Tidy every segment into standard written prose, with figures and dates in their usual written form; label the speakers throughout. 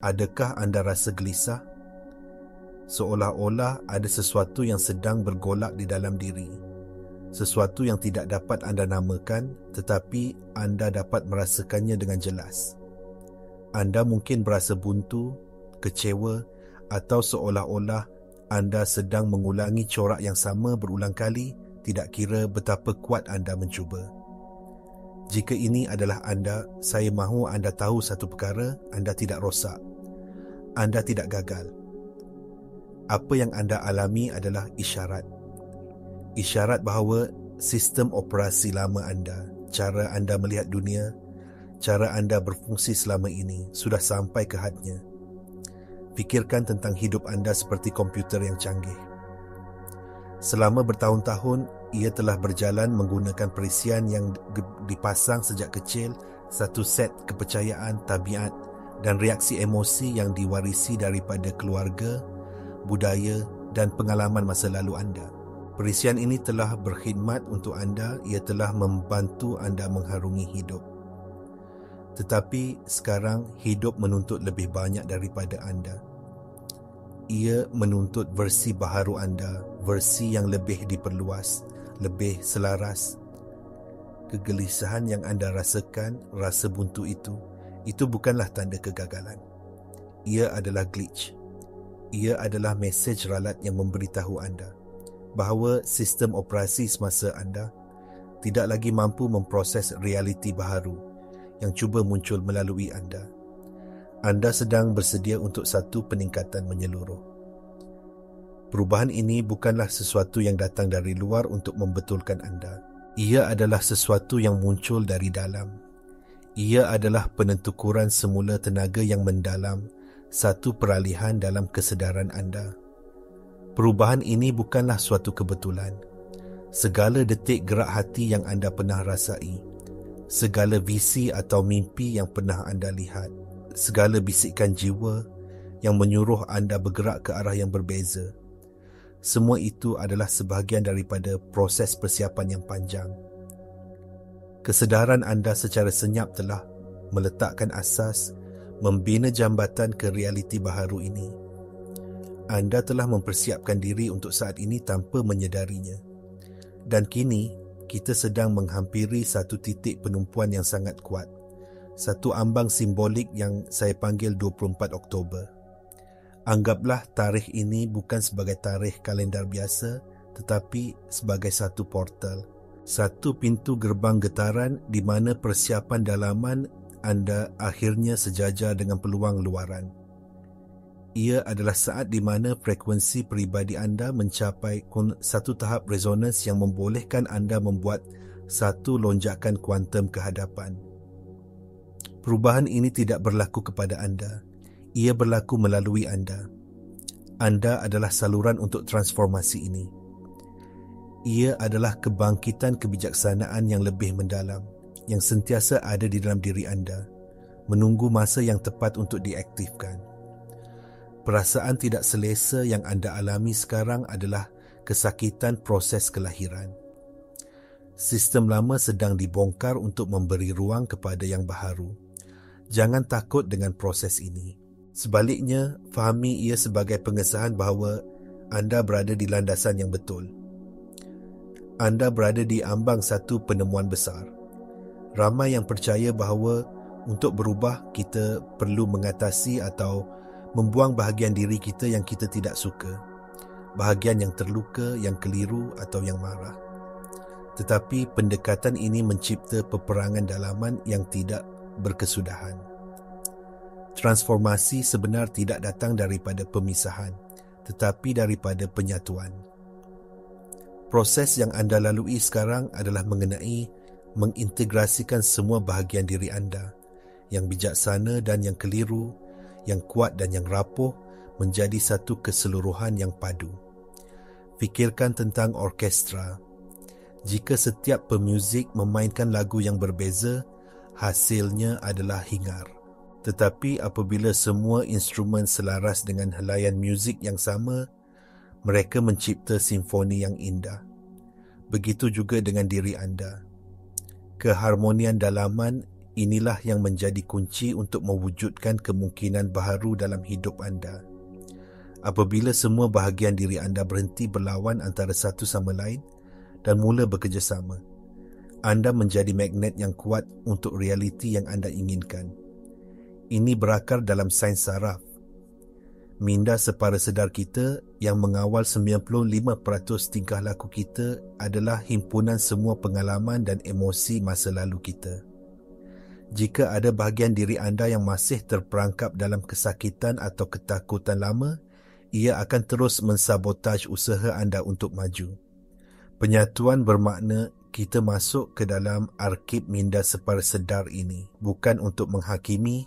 Speaker 1: Adakah anda rasa gelisah? Seolah-olah ada sesuatu yang sedang bergolak di dalam diri. Sesuatu yang tidak dapat anda namakan, tetapi anda dapat merasakannya dengan jelas. Anda mungkin berasa buntu, kecewa, atau seolah-olah anda sedang mengulangi corak yang sama berulang kali, tidak kira betapa kuat anda mencuba. Jika ini adalah anda, saya mahu anda tahu satu perkara: anda tidak rosak. Anda tidak gagal. Apa yang anda alami adalah isyarat. Isyarat bahawa sistem operasi lama anda, cara anda melihat dunia, cara anda berfungsi selama ini sudah sampai ke hadnya. Fikirkan tentang hidup anda seperti komputer yang canggih. Selama bertahun-tahun, ia telah berjalan menggunakan perisian yang dipasang sejak kecil, satu set kepercayaan, tabiat dan reaksi emosi yang diwarisi daripada keluarga, budaya dan pengalaman masa lalu anda. Perisian ini telah berkhidmat untuk anda, ia telah membantu anda mengharungi hidup. Tetapi sekarang hidup menuntut lebih banyak daripada anda. Ia menuntut versi baharu anda, versi yang lebih diperluas, lebih selaras. Kegelisahan yang anda rasakan, rasa buntu itu bukanlah tanda kegagalan. Ia adalah glitch. Ia adalah mesej ralat yang memberitahu anda bahawa sistem operasi semasa anda tidak lagi mampu memproses realiti baharu yang cuba muncul melalui anda. Anda sedang bersedia untuk satu peningkatan menyeluruh. Perubahan ini bukanlah sesuatu yang datang dari luar untuk membetulkan anda. Ia adalah sesuatu yang muncul dari dalam. Ia adalah penentukuran semula tenaga yang mendalam, satu peralihan dalam kesedaran anda. Perubahan ini bukanlah suatu kebetulan. Segala detik gerak hati yang anda pernah rasai, segala visi atau mimpi yang pernah anda lihat, segala bisikan jiwa yang menyuruh anda bergerak ke arah yang berbeza, semua itu adalah sebahagian daripada proses persiapan yang panjang. Kesedaran anda secara senyap telah meletakkan asas, membina jambatan ke realiti baharu ini. Anda telah mempersiapkan diri untuk saat ini tanpa menyedarinya. Dan kini, kita sedang menghampiri satu titik penumpuan yang sangat kuat. Satu ambang simbolik yang saya panggil 24 Oktober. Anggaplah tarikh ini bukan sebagai tarikh kalendar biasa, tetapi sebagai satu portal. Satu pintu gerbang getaran di mana persiapan dalaman anda akhirnya sejajar dengan peluang luaran. Ia adalah saat di mana frekuensi peribadi anda mencapai satu tahap resonans yang membolehkan anda membuat satu lonjakan kuantum ke hadapan. Perubahan ini tidak berlaku kepada anda. Ia berlaku melalui anda. Anda adalah saluran untuk transformasi ini. Ia adalah kebangkitan kebijaksanaan yang lebih mendalam, yang sentiasa ada di dalam diri anda, menunggu masa yang tepat untuk diaktifkan. Perasaan tidak selesa yang anda alami sekarang adalah kesakitan proses kelahiran. Sistem lama sedang dibongkar untuk memberi ruang kepada yang baharu. Jangan takut dengan proses ini. Sebaliknya, fahami ia sebagai pengesahan bahawa anda berada di landasan yang betul. Anda berada di ambang satu penemuan besar. Ramai yang percaya bahawa untuk berubah kita perlu mengatasi atau membuang bahagian diri kita yang kita tidak suka, bahagian yang terluka, yang keliru atau yang marah. Tetapi pendekatan ini mencipta peperangan dalaman yang tidak berkesudahan. Transformasi sebenar tidak datang daripada pemisahan, tetapi daripada penyatuan. Proses yang anda lalui sekarang adalah mengenai mengintegrasikan semua bahagian diri anda, yang bijaksana dan yang keliru, yang kuat dan yang rapuh, menjadi satu keseluruhan yang padu. Fikirkan tentang orkestra. Jika setiap pemuzik memainkan lagu yang berbeza, hasilnya adalah hingar. Tetapi apabila semua instrumen selaras dengan helaian muzik yang sama, mereka mencipta simfoni yang indah. Begitu juga dengan diri anda. Keharmonian dalaman Inilah yang menjadi kunci untuk mewujudkan kemungkinan baharu dalam hidup anda. Apabila semua bahagian diri anda berhenti berlawan antara satu sama lain dan mula bekerjasama, anda menjadi magnet yang kuat untuk realiti yang anda inginkan. Ini berakar dalam sains saraf. Minda separa sedar kita yang mengawal 95% tingkah laku kita adalah himpunan semua pengalaman dan emosi masa lalu kita. Jika ada bahagian diri anda yang masih terperangkap dalam kesakitan atau ketakutan lama, ia akan terus mensabotaj usaha anda untuk maju. Penyatuan bermakna kita masuk ke dalam arkib minda separa sedar ini, bukan untuk menghakimi,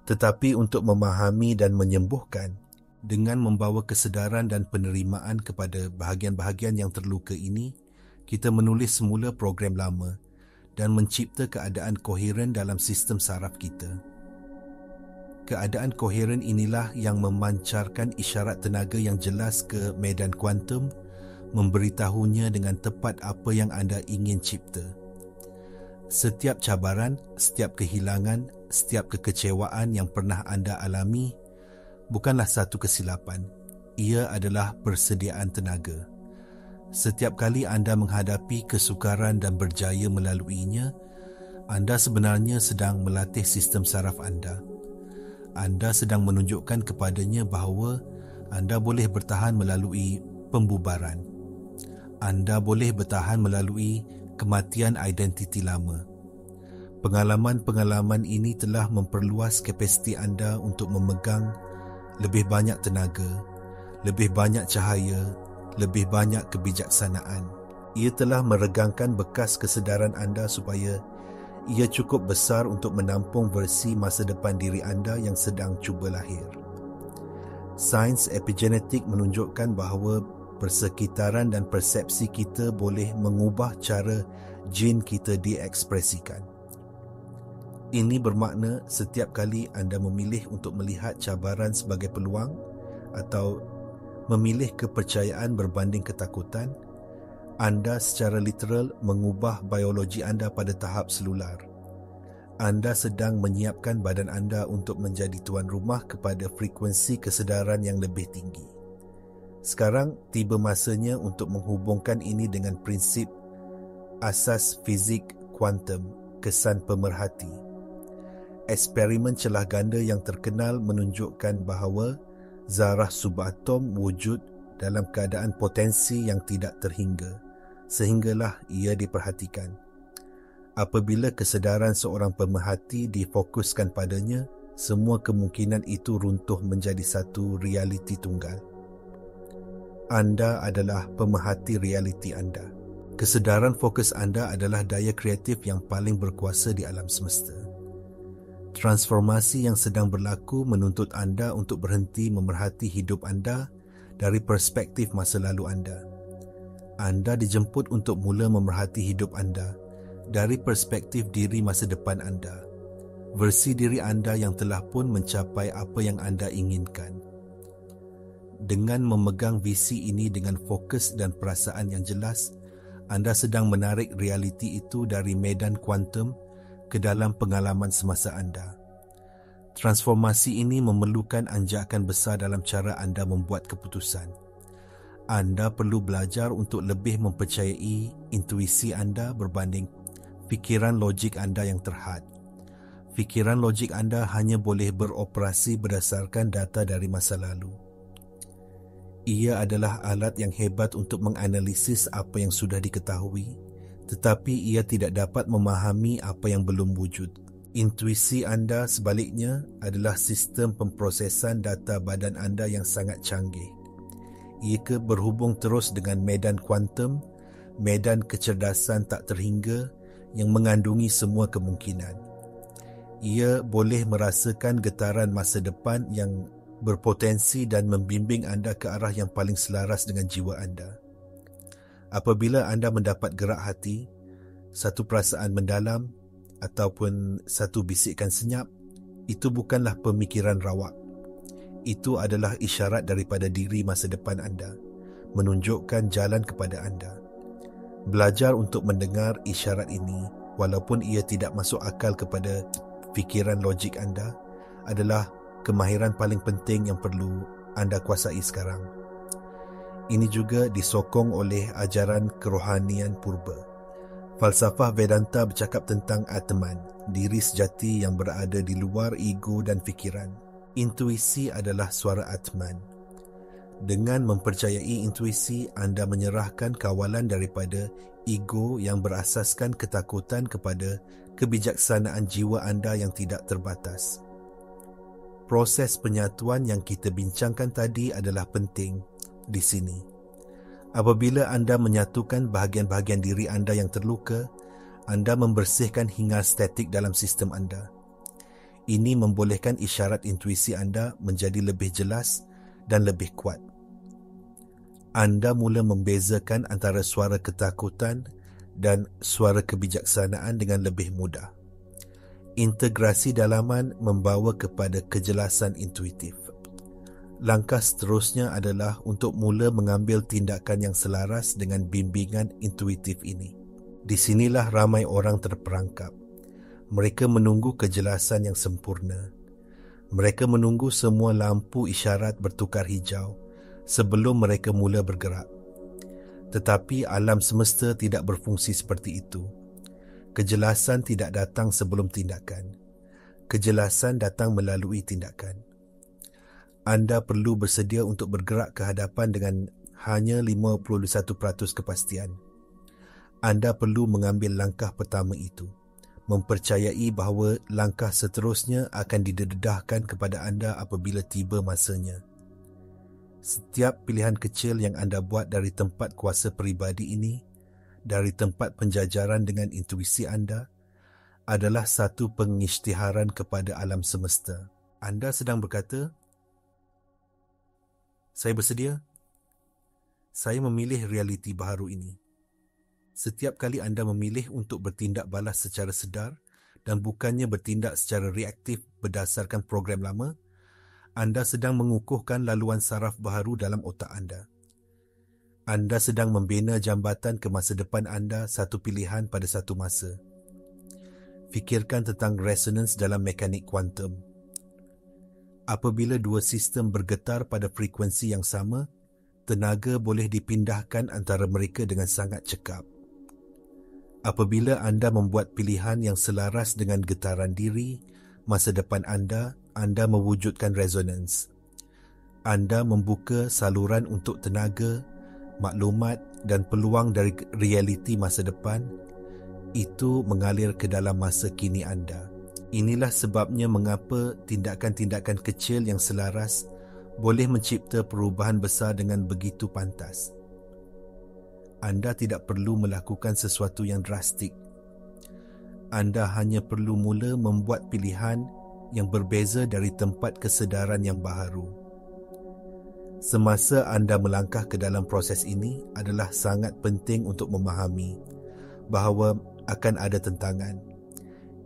Speaker 1: tetapi untuk memahami dan menyembuhkan. Dengan membawa kesedaran dan penerimaan kepada bahagian-bahagian yang terluka ini, kita menulis semula program lama dan mencipta keadaan koheren dalam sistem saraf kita. Keadaan koheren inilah yang memancarkan isyarat tenaga yang jelas ke medan kuantum, memberitahunya dengan tepat apa yang anda ingin cipta. Setiap cabaran, setiap kehilangan, setiap kekecewaan yang pernah anda alami bukanlah satu kesilapan. Ia adalah persediaan tenaga. Setiap kali anda menghadapi kesukaran dan berjaya melaluinya, anda sebenarnya sedang melatih sistem saraf anda. Anda sedang menunjukkan kepadanya bahawa anda boleh bertahan melalui pembubaran. Anda boleh bertahan melalui kematian identiti lama. Pengalaman-pengalaman ini telah memperluas kapasiti anda untuk memegang lebih banyak tenaga, lebih banyak cahaya, lebih banyak kebijaksanaan. Ia telah meregangkan bekas kesedaran anda supaya ia cukup besar untuk menampung versi masa depan diri anda yang sedang cuba lahir. Sains epigenetik menunjukkan bahawa persekitaran dan persepsi kita boleh mengubah cara jin kita diekspresikan. Ini bermakna setiap kali anda memilih untuk melihat cabaran sebagai peluang atau memilih kepercayaan berbanding ketakutan, anda secara literal mengubah biologi anda pada tahap selular. Anda sedang menyiapkan badan anda untuk menjadi tuan rumah kepada frekuensi kesedaran yang lebih tinggi. Sekarang tiba masanya untuk menghubungkan ini dengan prinsip asas fizik kuantum, kesan pemerhati. Eksperimen celah ganda yang terkenal menunjukkan bahawa zarah subatom wujud dalam keadaan potensi yang tidak terhingga, sehinggalah ia diperhatikan. Apabila kesedaran seorang pemerhati difokuskan padanya, semua kemungkinan itu runtuh menjadi satu realiti tunggal. Anda adalah pemerhati realiti anda. Kesedaran fokus anda adalah daya kreatif yang paling berkuasa di alam semesta. Transformasi yang sedang berlaku menuntut anda untuk berhenti memerhati hidup anda dari perspektif masa lalu anda. Anda dijemput untuk mula memerhati hidup anda dari perspektif diri masa depan anda, versi diri anda yang telah pun mencapai apa yang anda inginkan. Dengan memegang visi ini dengan fokus dan perasaan yang jelas, anda sedang menarik realiti itu dari medan kuantum ke dalam pengalaman semasa anda. Transformasi ini memerlukan anjakan besar dalam cara anda membuat keputusan. Anda perlu belajar untuk lebih mempercayai intuisi anda berbanding fikiran logik anda yang terhad. Fikiran logik anda hanya boleh beroperasi berdasarkan data dari masa lalu. Ia adalah alat yang hebat untuk menganalisis apa yang sudah diketahui, tetapi ia tidak dapat memahami apa yang belum wujud. Intuisi anda sebaliknya adalah sistem pemprosesan data badan anda yang sangat canggih. Ia berhubung terus dengan medan kuantum, medan kecerdasan tak terhingga yang mengandungi semua kemungkinan. Ia boleh merasakan getaran masa depan yang berpotensi dan membimbing anda ke arah yang paling selaras dengan jiwa anda. Apabila anda mendapat gerak hati, satu perasaan mendalam ataupun satu bisikan senyap, itu bukanlah pemikiran rawak. Itu adalah isyarat daripada diri masa depan anda, menunjukkan jalan kepada anda. Belajar untuk mendengar isyarat ini walaupun ia tidak masuk akal kepada fikiran logik anda, adalah kemahiran paling penting yang perlu anda kuasai sekarang. Ini juga disokong oleh ajaran kerohanian purba. Falsafah Vedanta bercakap tentang Atman, diri sejati yang berada di luar ego dan fikiran. Intuisi adalah suara Atman. Dengan mempercayai intuisi, anda menyerahkan kawalan daripada ego yang berasaskan ketakutan kepada kebijaksanaan jiwa anda yang tidak terbatas. Proses penyatuan yang kita bincangkan tadi adalah penting di sini. Apabila anda menyatukan bahagian-bahagian diri anda yang terluka, anda membersihkan hingar statik dalam sistem anda. Ini membolehkan isyarat intuisi anda menjadi lebih jelas dan lebih kuat. Anda mula membezakan antara suara ketakutan dan suara kebijaksanaan dengan lebih mudah. Integrasi dalaman membawa kepada kejelasan intuitif. Langkah seterusnya adalah untuk mula mengambil tindakan yang selaras dengan bimbingan intuitif ini. Di sinilah ramai orang terperangkap. Mereka menunggu kejelasan yang sempurna. Mereka menunggu semua lampu isyarat bertukar hijau sebelum mereka mula bergerak. Tetapi alam semesta tidak berfungsi seperti itu. Kejelasan tidak datang sebelum tindakan. Kejelasan datang melalui tindakan. Anda perlu bersedia untuk bergerak ke hadapan dengan hanya 51% kepastian. Anda perlu mengambil langkah pertama itu, mempercayai bahawa langkah seterusnya akan didedahkan kepada anda apabila tiba masanya. Setiap pilihan kecil yang anda buat dari tempat kuasa peribadi ini, dari tempat penjajaran dengan intuisi anda, adalah satu pengisytiharan kepada alam semesta. Anda sedang berkata, saya bersedia. Saya memilih realiti baharu ini. Setiap kali anda memilih untuk bertindak balas secara sedar dan bukannya bertindak secara reaktif berdasarkan program lama, anda sedang mengukuhkan laluan saraf baharu dalam otak anda. Anda sedang membina jambatan ke masa depan anda satu pilihan pada satu masa. Fikirkan tentang resonans dalam mekanik kuantum. Apabila dua sistem bergetar pada frekuensi yang sama, tenaga boleh dipindahkan antara mereka dengan sangat cekap. Apabila anda membuat pilihan yang selaras dengan getaran diri, masa depan anda mewujudkan resonans. Anda membuka saluran untuk tenaga, maklumat dan peluang dari realiti masa depan. Itu mengalir ke dalam masa kini anda. Inilah sebabnya mengapa tindakan-tindakan kecil yang selaras boleh mencipta perubahan besar dengan begitu pantas. Anda tidak perlu melakukan sesuatu yang drastik. Anda hanya perlu mula membuat pilihan yang berbeza dari tempat kesedaran yang baharu. Semasa anda melangkah ke dalam proses ini adalah sangat penting untuk memahami bahawa akan ada tentangan.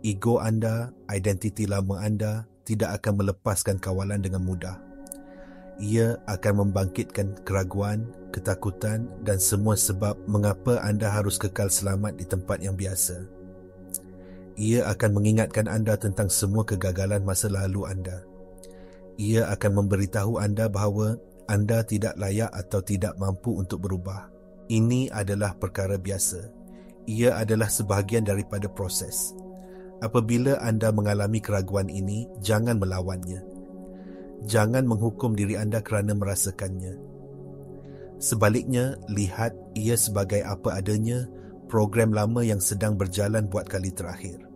Speaker 1: Ego anda, identiti lama anda tidak akan melepaskan kawalan dengan mudah. Ia akan membangkitkan keraguan, ketakutan dan semua sebab mengapa anda harus kekal selamat di tempat yang biasa. Ia akan mengingatkan anda tentang semua kegagalan masa lalu anda. Ia akan memberitahu anda bahawa anda tidak layak atau tidak mampu untuk berubah. Ini adalah perkara biasa. Ia adalah sebahagian daripada proses. Apabila anda mengalami keraguan ini, jangan melawannya. Jangan menghukum diri anda kerana merasakannya. Sebaliknya, lihat ia sebagai apa adanya, program lama yang sedang berjalan buat kali terakhir.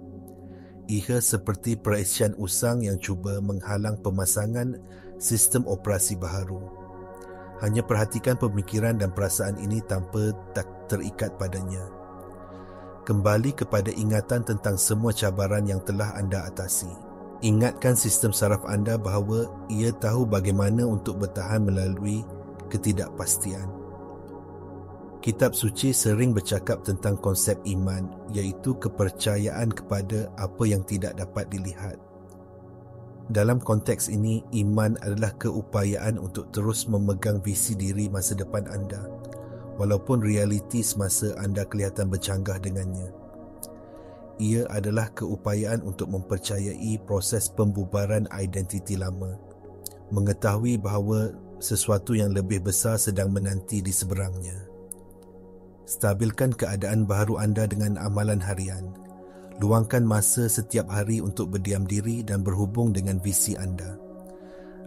Speaker 1: Ia seperti perisian usang yang cuba menghalang pemasangan sistem operasi baharu. Hanya perhatikan pemikiran dan perasaan ini tanpa tak terikat padanya. Kembali kepada ingatan tentang semua cabaran yang telah anda atasi. Ingatkan sistem saraf anda bahawa ia tahu bagaimana untuk bertahan melalui ketidakpastian. Kitab suci sering bercakap tentang konsep iman, iaitu kepercayaan kepada apa yang tidak dapat dilihat. Dalam konteks ini, iman adalah keupayaan untuk terus memegang visi diri masa depan anda, walaupun realiti semasa anda kelihatan bercanggah dengannya. Ia adalah keupayaan untuk mempercayai proses pembubaran identiti lama, mengetahui bahawa sesuatu yang lebih besar sedang menanti di seberangnya. Stabilkan keadaan baharu anda dengan amalan harian. Luangkan masa setiap hari untuk berdiam diri dan berhubung dengan visi anda.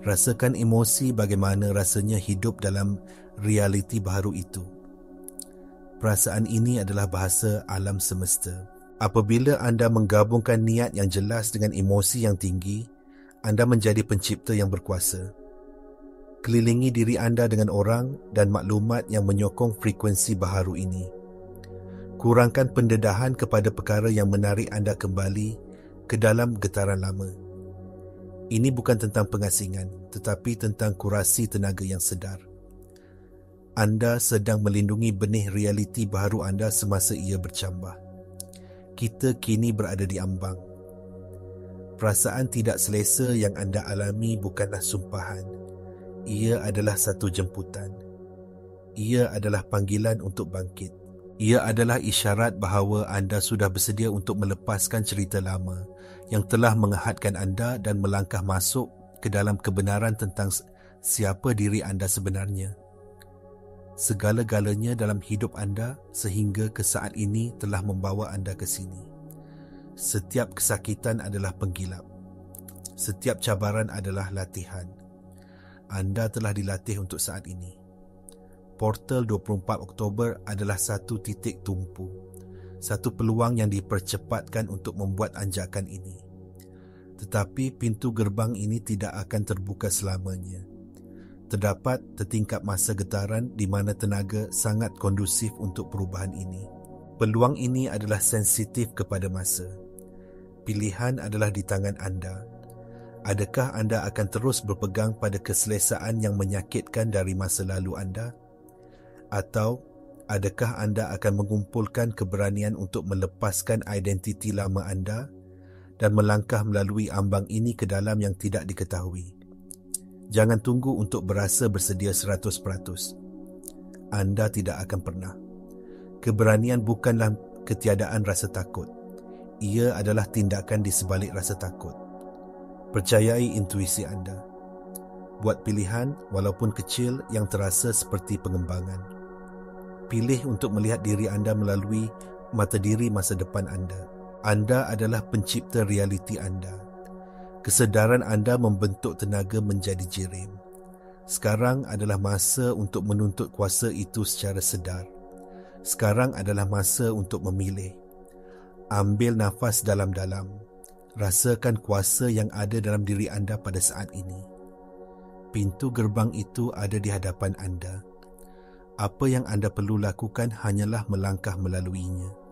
Speaker 1: Rasakan emosi bagaimana rasanya hidup dalam realiti baharu itu. Perasaan ini adalah bahasa alam semesta. Apabila anda menggabungkan niat yang jelas dengan emosi yang tinggi, anda menjadi pencipta yang berkuasa. Kelilingi diri anda dengan orang dan maklumat yang menyokong frekuensi baharu ini. Kurangkan pendedahan kepada perkara yang menarik anda kembali ke dalam getaran lama. Ini bukan tentang pengasingan, tetapi tentang kurasi tenaga yang sedar. Anda sedang melindungi benih realiti baharu anda semasa ia bercambah. Kita kini berada di ambang. Perasaan tidak selesa yang anda alami bukanlah sumpahan. Ia adalah satu jemputan. Ia adalah panggilan untuk bangkit. Ia adalah isyarat bahawa anda sudah bersedia untuk melepaskan cerita lama yang telah mengehadkan anda dan melangkah masuk ke dalam kebenaran tentang siapa diri anda sebenarnya. Segala-galanya dalam hidup anda sehingga ke saat ini telah membawa anda ke sini. Setiap kesakitan adalah penggilap. Setiap cabaran adalah latihan. Anda telah dilatih untuk saat ini. Portal 24 Oktober adalah satu titik tumpu, satu peluang yang dipercepatkan untuk membuat anjakan ini. Tetapi pintu gerbang ini tidak akan terbuka selamanya. Terdapat setingkap masa getaran di mana tenaga sangat kondusif untuk perubahan ini. Peluang ini adalah sensitif kepada masa. Pilihan adalah di tangan anda. Adakah anda akan terus berpegang pada keselesaan yang menyakitkan dari masa lalu anda? Atau adakah anda akan mengumpulkan keberanian untuk melepaskan identiti lama anda dan melangkah melalui ambang ini ke dalam yang tidak diketahui? Jangan tunggu untuk berasa bersedia 100%. Anda tidak akan pernah. Keberanian bukanlah ketiadaan rasa takut. Ia adalah tindakan di sebalik rasa takut. Percayai intuisi anda. Buat pilihan walaupun kecil yang terasa seperti pengembangan. Pilih untuk melihat diri anda melalui mata diri masa depan anda. Anda adalah pencipta realiti anda. Kesedaran anda membentuk tenaga menjadi jirim. Sekarang adalah masa untuk menuntut kuasa itu secara sedar. Sekarang adalah masa untuk memilih. Ambil nafas dalam-dalam. Rasakan kuasa yang ada dalam diri anda pada saat ini. Pintu gerbang itu ada di hadapan anda. Apa yang anda perlu lakukan hanyalah melangkah melaluinya.